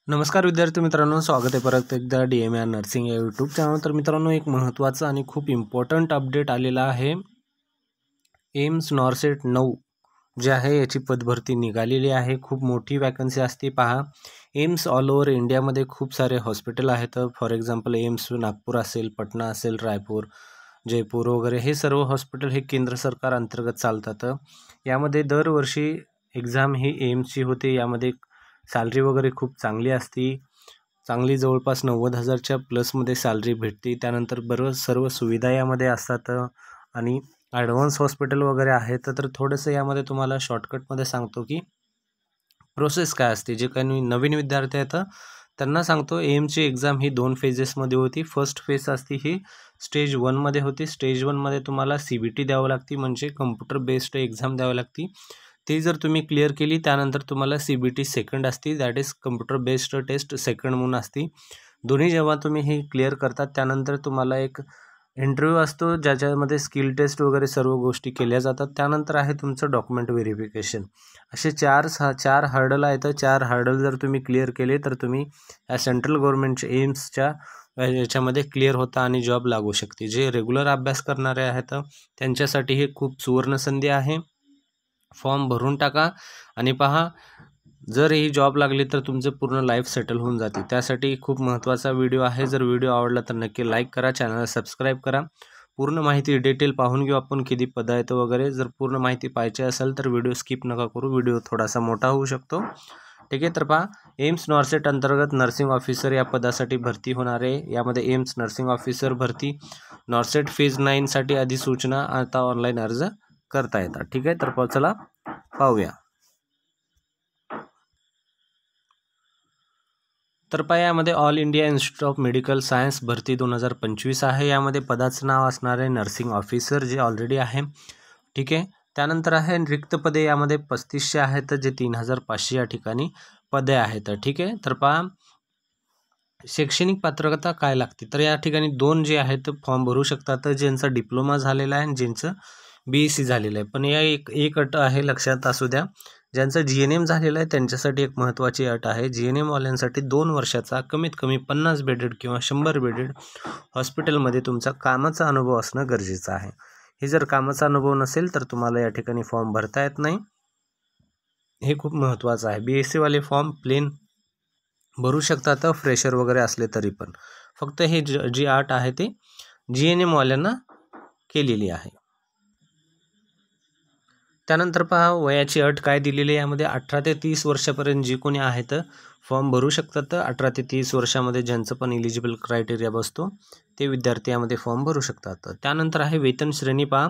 नमस्कार विद्यार्थी मित्रांनो, स्वागत आहे परत एकदा DMR नर्सिंग या यूट्यूब चॅनल। तर मित्रांनो, एक महत्त्वाचा आणि खूप इम्पॉर्टंट अपडेट आलेला आहे। एम्स नॉर्सेट 9 जे आहे याची पदभरती निघालेली आहे। खूप मोठी वॅकन्सी असते पहा। एम्स ऑल ओव्हर इंडियामध्ये खूप सारे हॉस्पिटल आहेत। फॉर एक्झाम्पल एम्स नागपूर असेल, पटना असेल, रायपूर, जयपूर वगैरे हे सर्व हॉस्पिटल हे केंद्र सरकार अंतर्गत चालतात। यामध्ये दरवर्षी एक्झाम ही एम्सची होते। यामध्ये सॅलरी वगैरे खूप चांगली असती, चांगली जवळपास 90,000च्या प्लसमध्ये सॅलरी भेटते। त्यानंतर सर्व सुविधा यामध्ये असतात आणि ॲडव्हान्स हॉस्पिटल वगैरे आहेत। तर थोडंसं यामध्ये तुम्हाला शॉर्टकटमध्ये सांगतो की प्रोसेस काय असते। जे काही नवीन विद्यार्थी आहेत त्यांना सांगतो, एम्सची एक्झाम ही 2 फेजेसमध्ये होती। फर्स्ट फेज असती ही स्टेज 1मध्ये होती। स्टेज 1मध्ये तुम्हाला CBT द्यावं लागते, म्हणजे कम्प्युटर बेस्ड एक्झाम द्यावी लागते। ती जर तुम्ही क्लिअर केली त्यानंतर तुम्हाला CBT सेकंड असते, that is computer based test second म्हणून असते। दोन्ही जेव्हा तुम्ही हे क्लिअर करतात त्यानंतर तुम्हाला एक इंटरव्ह्यू असतो, ज्याच्यामध्ये स्किल टेस्ट वगैरे सर्व गोष्टी केल्या जातात। त्यानंतर आहे तुमचं डॉक्युमेंट व्हेरिफिकेशन। असे चार हर्डल आहेत। 4 हर्डल जर तुम्ही क्लिअर केले तर तुम्ही या सेंट्रल गव्हर्नमेंटच्या एम्सच्या याच्यामध्ये क्लिअर होता आणि जॉब लागू शकते। जे रेग्युलर अभ्यास करणारे आहेत त्यांच्यासाठी हे खूप सुवर्णसंधी आहे। फॉर्म भरून टाका आणि पहा, जर ही जॉब लागली तर तुमचं पूर्ण लाईफ सेटल होऊन जाते। त्यासाठी खूप महत्त्वाचा व्हिडिओ आहे। जर व्हिडिओ आवडला तर नक्की लाईक करा, चॅनलला सबस्क्राईब करा। पूर्ण माहिती डिटेल पाहून घेऊ आपण, किती पद आहेत वगैरे। जर पूर्ण माहिती पाहिजे असेल तर व्हिडिओ स्किप नका करू, व्हिडिओ थोडासा मोठा होऊ शकतो, ठीक आहे। तर पहा, एम्स नॉर्सेट अंतर्गत नर्सिंग ऑफिसर या पदासाठी भरती होणार आहे। यामध्ये एम्स नर्सिंग ऑफिसर भरती नॉर्सेट फेज 9 साठी अधिसूचना आता ऑनलाईन अर्ज करता येतात, ठीक आहे। तर चला पाहूया। तर पहा, यामध्ये all India institute of medical science भरती 2025 आहे। यामध्ये पदाचं नाव असणार आहे नर्सिंग ऑफिसर, जे ऑलरेडी आहे, ठीक आहे। त्यानंतर आहे रिक्त पदे, यामध्ये 3500 आहेत, जे 3500 या ठिकाणी पदे आहेत, ठीक आहे। तर पहा, शैक्षणिक पात्रता काय लागते, तर या ठिकाणी 2 जे आहेत फॉर्म भरू शकतात, ज्यांचा डिप्लोमा झालेला आहे आणि ज्यांचं BSc झालेलं आहे। पण या एक अट आहे, लक्षात असू द्या, ज्यांचं GNM झालेलं आहे त्यांच्यासाठी एक महत्त्वाची अट आहे। GNM वाल्यांसाठी 2 वर्षाचा कमीत कमी 50 बेडेड किंवा 100 बेडेड हॉस्पिटलमध्ये तुमचा कामाचा अनुभव असणं गरजेचं आहे। हे जर कामाचा अनुभव नसेल तर तुम्हाला या ठिकाणी फॉर्म भरता येत नाही, हे खूप महत्त्वाचं आहे। BSc वाले फॉर्म प्लेन भरू शकतात, फ्रेशर वगैरे असले तरी पण। फक्त हे जी अट आहे ते GNM वाल्यांना केलेली आहे। त्यानंतर पहा, वयाची अट काय दिलेली आहे यामध्ये, 18 ते 30 वर्षापर्यंत जी कोणी आहेत फॉर्म भरू शकतात। 18 ते 30 वर्षामध्ये ज्यांचं पण इलिजिबल क्रायटेरिया बसतो ते विद्यार्थी यामध्ये फॉर्म भरू शकतात। त्यानंतर आहे वेतन श्रेणी, पहा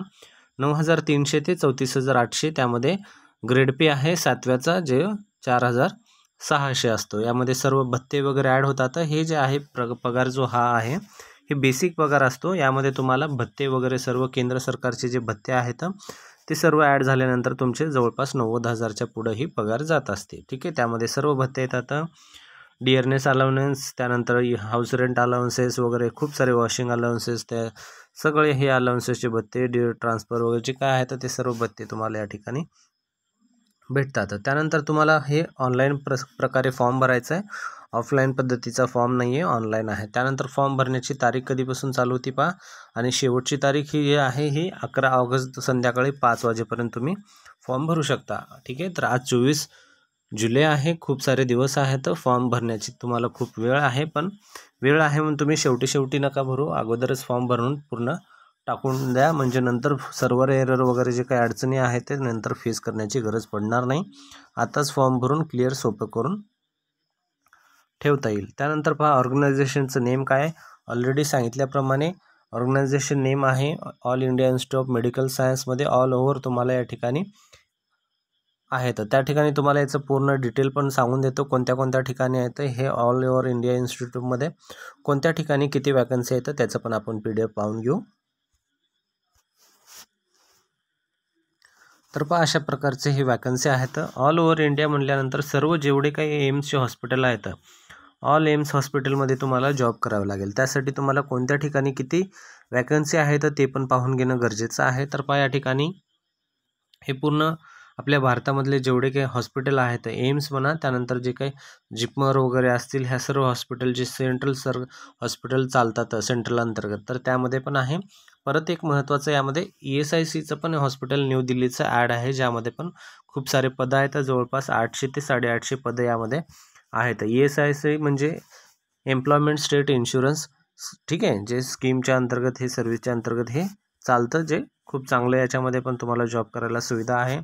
9,300 ते 34,800, त्यामध्ये ग्रेड पे आहे 7व्याचा, जे 4,600 असतो। यामध्ये सर्व भत्ते वगैरे ॲड होतात। हे जे आहे पगार जो हा आहे हे बेसिक पगार असतो। यामध्ये तुम्हाला भत्ते वगैरे सर्व केंद्र सरकारचे जे भत्ते आहेत ते सर्व ॲड झाल्यानंतर तुमचे जवळपास 90,000च्या पुढेही पगार जात असते, ठीक आहे। त्यामध्ये सर्व भत्ते येतात, डिअरनेस अलाउन्स, त्यानंतर हाऊस रेंट अलाउन्सेस वगैरे खूप सारे, वॉशिंग अलाउन्सेस, त्या सगळे हे अलाउन्सेसचे भत्ते, ट्रान्सफर वगैरे जे काय आहेत ते सर्व भत्ते तुम्हाला या ठिकाणी भेटतात। त्यानंतर तुम्हाला हे ऑनलाईन प्रकारे फॉर्म भरायचा आहे, ऑफलाईन पद्धतीचा फॉर्म नाही आहे, ऑनलाईन आहे। त्यानंतर फॉर्म भरण्याची तारीख कधीपासून चालू होती पहा, आणि शेवटची तारीख ही आहे ही 11 ऑगस्ट संध्याकाळी 5 वाजेपर्यंत तुम्ही फॉर्म भरू शकता, ठीक आहे। तर आज 24 जुलै आहे, खूप सारे दिवस आहेत फॉर्म भरण्याची, तुम्हाला खूप वेळ आहे। पण वेळ आहे म्हणून तुम्ही शेवटी नका भरू, अगोदरच फॉर्म भरून पूर्ण टाकून द्या, म्हणजे नंतर सर्व्हर एरर वगैरे जे काही अडचणी आहेत ते नंतर फेस करण्याची गरज पडणार नाही। आताच फॉर्म भरून क्लिअर सोपं करून ठेवता येईल। त्यानंतर पहा, ऑर्गनायझेशनचं नेम काय, ऑलरेडी सांगितल्याप्रमाणे ऑर्गनायझेशन नेम आहे all India institute of medical सायन्समध्ये ऑल ओव्हर तुम्हाला या ठिकाणी आहे। तर त्या ठिकाणी तुम्हाला याचं पूर्ण डिटेल पण सांगून देतो, कोणत्या ठिकाणी आहे हे ऑल ओव्हर इंडिया इन्स्टिट्यूटमध्ये कोणत्या ठिकाणी किती वॅकन्सी आहेत त्याचं पण आपण PDF पाहून घेऊ। तर पहा, अशा प्रकारचे हे वॅकन्सी आहेत ऑल ओव्हर इंडिया म्हटल्यानंतर सर्व जेवढे काही एम्सचे हॉस्पिटल आहेत, ऑल एम्स हॉस्पिटलमध्ये तुम्हाला जॉब करावं लागेल। त्यासाठी तुम्हाला कोणत्या ठिकाणी किती वॅकन्सी आहेत ते पण पाहून घेणं गरजेचं आहे। तर पहा, या ठिकाणी हे पूर्ण आपल्या भारतामधले जेवढे काही हॉस्पिटल आहेत, एम्स म्हणा, त्यानंतर जे काही जिपमर वगैरे असतील, ह्या सर्व हॉस्पिटल जे सेंट्रल हॉस्पिटल चालतात सेंट्रल अंतर्गत, तर त्यामध्ये पण आहे. परत एक महत्त्वाचं यामध्ये ESICचं पण हॉस्पिटल न्यू दिल्लीचं ॲड आहे, ज्यामध्ये पण खूप सारे पदं आहेत. जवळपास 800 ते 850 पदं यामध्ये आहेत. ESIC म्हणजे एम्प्लॉयमेंट स्टेट इन्शुरन्स, ठीक आहे, जे स्कीमच्या अंतर्गत हे सर्व्हिसच्या अंतर्गत हे चालतं, जे खूप चांगलं, याच्यामध्ये पण तुम्हाला जॉब करायला सुविधा आहे.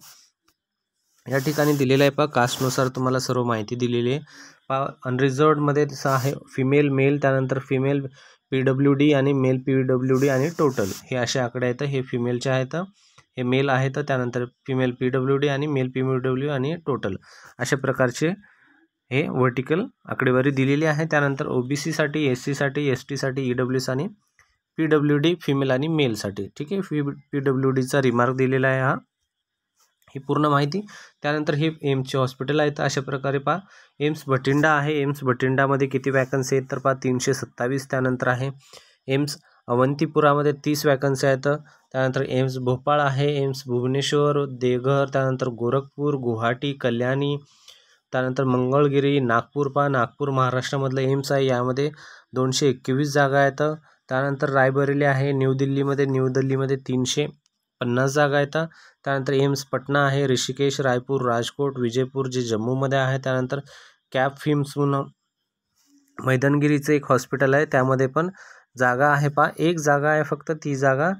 या ठिकाणी दिलेलं आहे पहा, कास्टनुसार तुम्हाला सर्व माहिती दिलेली आहे पहा. अनरिझर्वडमध्ये तसं आहे फिमेल मेल, त्यानंतर फिमेल PWD आणि मेल PWD आणि टोटल, हे असे आकडे आहेत. हे फिमेलचे आहेत, हे मेल आहेत, त्यानंतर फिमेल PWD आणि मेल PWD आणि टोटल, अशा प्रकारचे हे व्हर्टिकल आकडेवारी दिलेली आहे. त्यानंतर OBC साठी, SC साठी, ST साठी EWS आणि PWD फिमेल आणि मेलसाठी, ठीक आहे. PWDचा रिमार्क दिलेला आहे हा, ही पूर्ण माहिती. त्यानंतर हे एम्सचे हॉस्पिटल आहेत अशा प्रकारे पहा. एम्स बठिंडा आहे. एम्स बठिंडामध्ये किती वॅकन्सी आहेत तर पहा 327. त्यानंतर आहे एम्स अवंतीपुरामध्ये 30 वॅकन्सी आहेत. त्यानंतर एम्स भोपाळ आहे, एम्स भुवनेश्वर, देवघर, त्यानंतर गोरखपूर, गुवाहाटी, कल्याणी, त्यानंतर मंगळगिरी, नागपूर पहा. नागपूर महाराष्ट्रामधलं एम्स आहे, यामध्ये 221 जागा आहेत. त्यानंतर रायबरेली आहे, न्यू दिल्लीमध्ये 350 जागा आहेत. त्यानंतर एम्स पटना आहे, ऋषिकेश, रायपूर, राजकोट, विजयपूर जे जम्मूमध्ये आहे. त्यानंतर कॅप फिम्स म्हणून मैदानगिरीचं एक हॉस्पिटल आहे, त्यामध्ये पण जागा आहे पहा, एक जागा आहे फक्त, ती जागा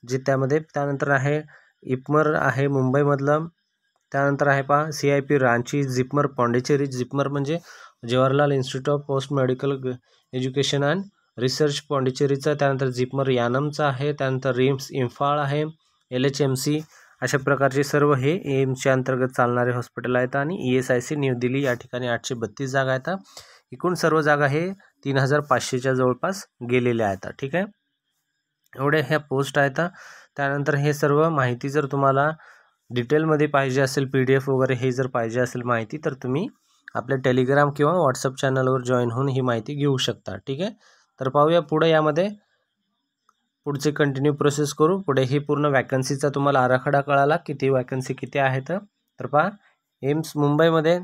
जी त्यामध्ये. त्यानंतर आहे इपमर आहे मुंबईमधलं. त्यानंतर आहे पहा CIP रांची, जिपमर पॉंडिचेरी, जिपमर म्हणजे Jawaharlal institute of post medical education and research पॉंडिचेरीचा. त्यानंतर जिपमर यानमचा आहे. त्यानंतर रिम्स इम्फाळ आहे, LHMC, अशा प्रकारचे सर्व हे एम्सच्या अंतर्गत चालणारे हॉस्पिटल आहेत. आणि ESIC न्यू दिल्ली या ठिकाणी 832 जागा आहेत. एकूण सर्व जागा हे 3500च्या जवळपास गेलेल्या आहेत, ठीक आहे. एवढे ह्या पोस्ट आहेत. त्यानंतर हे सर्व माहिती जर तुम्हाला डिटेलमध्ये पाहिजे असेल, PDF वगैरे हे जर पाहिजे असेल माहिती, तर तुम्ही आपल्या टेलिग्राम किंवा व्हॉट्सअप चॅनलवर जॉईन होऊन ही माहिती घेऊ शकता, ठीक आहे. तर पाहूया पुढे, यामध्ये पुढचे कंटिन्यू प्रोसेस करू. पुढे ही पूर्ण वॅकन्सीचा तुम्हाला आराखडा कळाला, किती वॅकन्सी किती आहेत. तर पहा, एम्स मुंबईमध्ये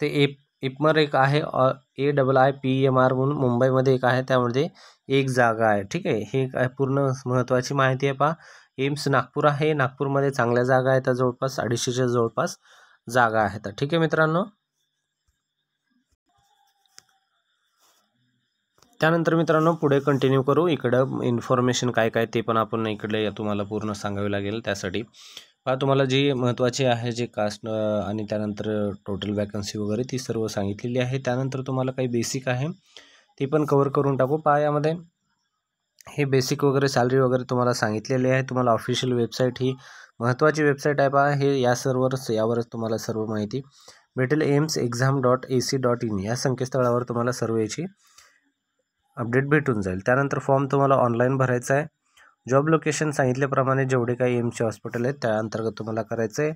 ते इपमर एक आहे, AIIPMR म्हणून मुंबईमध्ये एक आहे, त्यामध्ये एक जागा आहे, ठीक आहे. हे काय पूर्ण महत्त्वाची माहिती आहे पहा. एम्स नागपूर आहे, नागपूरमध्ये चांगल्या जागा आहेत, जवळपास 250च्या जवळपास जागा आहेत, ठीक आहे मित्रांनो. त्यानंतर मित्रांनो पुढे कंटिन्यू करू. इकडं इन्फॉर्मेशन काय काय ते पण आपण इकडे तुम्हाला पूर्ण सांगावे लागेल. त्यासाठी पहा, तुम्हाला जी महत्त्वाची आहे, जे कास्ट आणि त्यानंतर टोटल वॅकन्सी वगैरे ती सर्व सांगितलेली आहे. त्यानंतर तुम्हाला काही बेसिक आहे ती पण कवर करून टाकू. पहा, यामध्ये हे बेसिक वगैरे सॅलरी वगैरे तुम्हाला सांगितलेले आहे. तुम्हाला ऑफिशियल वेबसाईट, ही महत्त्वाची वेबसाईट आहे पहा, हे यावरच तुम्हाला सर्व माहिती भेटेल. AIIMSexam.ac.in या संकेतस्थळावर तुम्हाला सर्व याची अपडेट भेटून जाईल. त्यानंतर फॉर्म तुम्हाला ऑनलाईन भरायचा आहे. जॉब लोकेशन सांगितल्याप्रमाणे जेवढे काही एम्सचे हॉस्पिटल आहेत त्या अंतर्गत तुम्हाला करायचं आहे.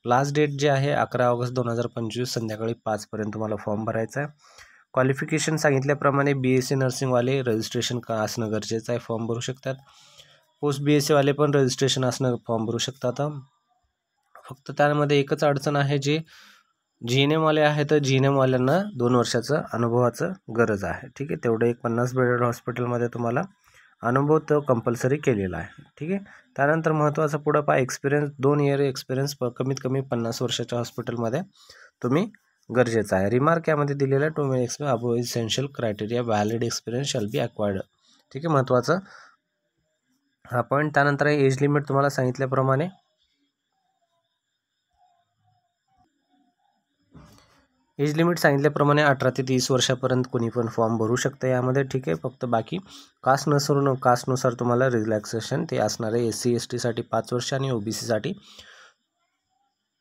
लास्ट डेट जे आहे 11 ऑगस्ट 2025 संध्याकाळी 5 पर्यंत तुम्हाला फॉर्म भरायचा आहे. क्वालिफिकेशन सांगितल्याप्रमाणे BSc नर्सिंगवाले रजिस्ट्रेशन असणं गरजेचं आहे, फॉर्म भरू शकतात. पोस्ट BSc वाले पण रजिस्ट्रेशन असणं फॉर्म भरू शकतात. फक्त त्यामध्ये एकच अडचण आहे, जे GNM वाले आहेत, तर GNM वाल्यांना 2 वर्षाचं अनुभवाचं गरज आहे, ठीक आहे. तेवढं एक 50 बेडेड हॉस्पिटलमध्ये तुम्हाला अनुभव तो कंपल्सरी केलेला आहे, ठीक आहे. त्यानंतर महत्त्वाचं पुढं पहा, एक्सपिरियन्स 2 इयर एक्सपिरियन्स कमीत कमी 50 वर्षाच्या हॉस्पिटलमध्ये तुम्ही गरजेचं आहे. रिमार्क यामध्ये दिलेला आहे, to may experience above essential criteria valid experience shall be acquired, ठीक आहे. महत्त्वाचं हा पॉईंट. त्यानंतर एज लिमिट तुम्हाला सांगितल्याप्रमाणे एज लिमिट सांगितल्याप्रमाणे 18 ते 30 वर्षापर्यंत कोणी पण फॉर्म भरू शकतं यामध्ये, ठीक आहे. फक्त बाकी कास्टनुसार तुम्हाला रिलॅक्सेशन ते असणार आहे. SC ST साठी 5 वर्ष आणि OBC साठी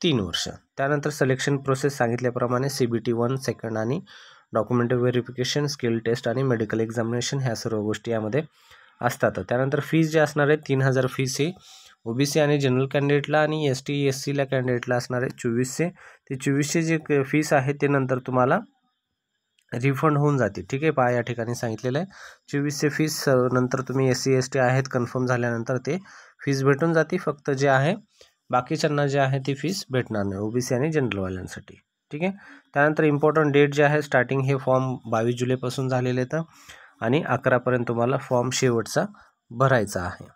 3 वर्ष. त्यानंतर सिलेक्शन प्रोसेस सांगितल्याप्रमाणे CBT 1 सेकंड आणि डॉक्युमेंट व्हेरिफिकेशन, स्किल टेस्ट आणि मेडिकल एक्झामिनेशन ह्या सर्व गोष्टी यामध्ये असतात. त्यानंतर फीज जे असणार आहे 3000 फीस ही OBC आणि जनरल कॅन्डिडेटला आणि ST SCला कॅन्डिडेटला असणार आहे 2400. ते 2400 जे फीस आहे ते नंतर तुम्हाला रिफंड होऊन जाते, ठीक आहे. पहा, या ठिकाणी सांगितलेलं आहे 2400 फीस नंतर तुम्ही SC ST आहेत कन्फर्म झाल्यानंतर ते फीस भेटून जाते. फक्त जे आहे बाकीच्यांना जे आहे ती फीस भेटणार नाही, OBC आणि जनरलवाल्यांसाठी. ठीक आहे. त्यानंतर इम्पॉर्टंट डेट जे आहे स्टार्टिंग हे फॉर्म 22 जुलैपासून झालेले आहेत आणि 11पर्यंत तुम्हाला फॉर्म शेवटचा भरायचा आहे.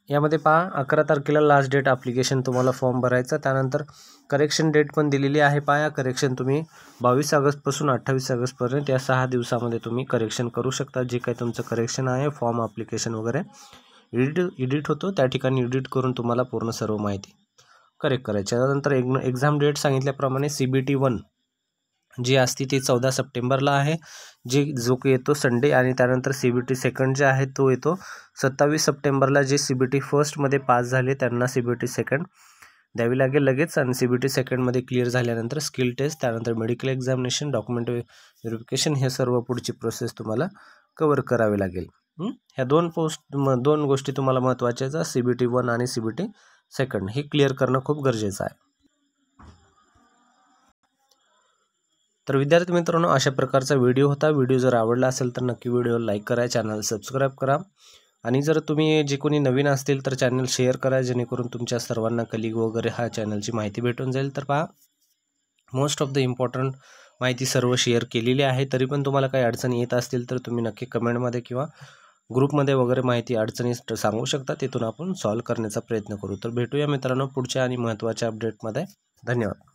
यामध्ये पहा 11 तारखेला लास्ट डेट ॲप्लिकेशन तुम्हाला फॉर्म भरायचा. त्यानंतर करेक्शन डेट पण दिलेली आहे. पहा करेक्शन तुम्ही 22 ऑगस्टपासून 28 ऑगस्टपर्यंत या 6 दिवसामध्ये तुम्ही करेक्शन करू शकता. जे काही तुमचं करेक्शन आहे फॉर्म ॲप्लिकेशन वगैरे एडिट होतो त्या ठिकाणी एडिट करून तुम्हाला पूर्ण सर्व माहिती करेक्ट करायची. त्यानंतर एक्झाम डेट सांगितल्याप्रमाणे CBT 1 जी असते ती 14 सप्टेंबरला आहे, जो येतो संडे. आणि त्यानंतर CBT 2 जे आहे तो येतो 27 सप्टेंबरला. जे CBT 1मध्ये पास झाले त्यांना CBT 2 द्यावी लागेल लगेच. आणि CBT 2मध्ये क्लिअर झाल्यानंतर स्किल टेस्ट, त्यानंतर मेडिकल एक्झामिनेशन, डॉक्युमेंट व्हेरिफिकेशन हे सर्व पुढची प्रोसेस तुम्हाला कवर करावी लागेल. ह्या दोन गोष्टी तुम्हाला महत्त्वाच्या आहेत. CBT 1 आणि CBT 2 हे क्लिअर करणं खूप गरजेचं आहे. तर विद्यार्थी मित्रांनो, अशा प्रकारचा व्हिडिओ होता. व्हिडिओ जर आवडला असेल तर नक्की व्हिडिओला लाईक करा, चॅनल सबस्क्राईब करा. आणि जर तुम्ही जे कोणी नवीन असतील तर चॅनल शेअर करा, जेणेकरून तुमच्या सर्वांना कलिग वगैरे हा चॅनलची माहिती भेटून जाईल. तर पहा मोस्ट ऑफ द इम्पॉर्टंट माहिती सर्व शेअर केलेली आहे. तरी पण तुम्हाला काही अडचणी येत असतील तर तुम्ही नक्की कमेंटमध्ये किंवा ग्रुपमध्ये वगैरे माहिती अडचणी सांगू शकता. तिथून आपण सॉल्व्ह करण्याचा प्रयत्न करू. तर भेटूया मित्रांनो पुढच्या आणि महत्त्वाच्या अपडेटमध्ये. धन्यवाद.